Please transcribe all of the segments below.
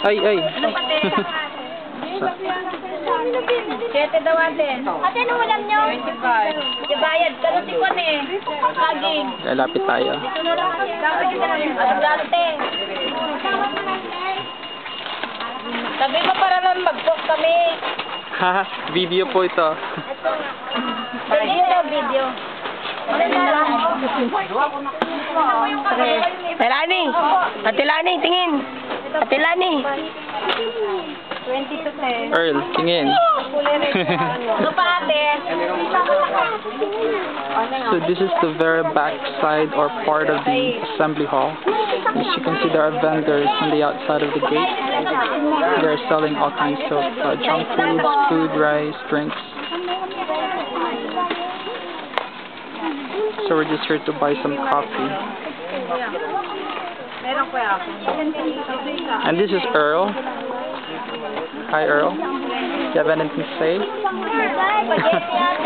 Ay, ay. Siyete daw atin. Ate, anong ulam nyo? 25. Ibayad ka nun si Kwan eh. Saging. Lalapit tayo. Adulante. Sabi mo para lang mag-post kami. Haha, video po ito. Video daw, video. Ate Lani! Ate Lani, tingin! Ate Lani! 22 10. Earl, tingin. Ano pa ate? So this is the very back side or part of the assembly hall. As you can see, there are vendors on the outside of the gate. They're selling all kinds of junk foods, food, rice, drinks. So we're just here to buy some coffee. And this is Earl. Hi Earl. Do you have anything to say?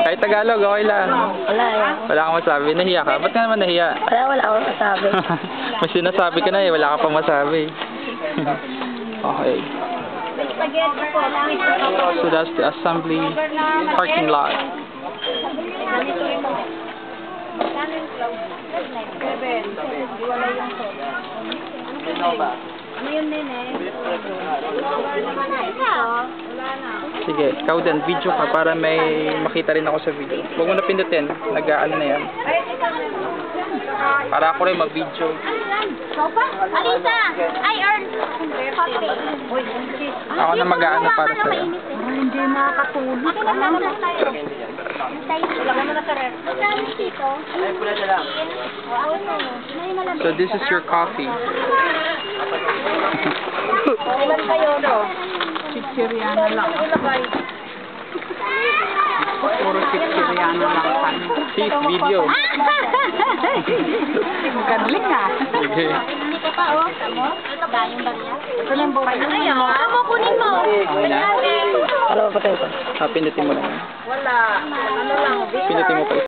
Kahit Tagalog, okay lang. Wala yan. Wala kang masabi. Nahiya ka? Ba't ka naman nahiya? Wala akong masabi. May sinasabi ka na eh. Wala ka pang masabi. Okay. So that's the assembly parking lot. Sige, ikaw din, video ka para may makita rin ako sa video. Huwag mo na pindutin, nag-ano na yan. Para ako rin mag-video. Alisa! Ay, Earl! Ako na mag-ano para sa'yo. Hindi makakatulog. Wala mo na sa ref. So this is your coffee. Ilan kayo, no? Chichiriana lang. Puro chichiriana lang. Sis, video. Gadling ah. Sige. Hindi ka pa, oh. Ito ba yung bariya? Ito lang buhay. Ayaw. Amo, kunin mo. Ano ba ito? Pindutin mo lang. Wala. Ano lang. Pindutin mo pa.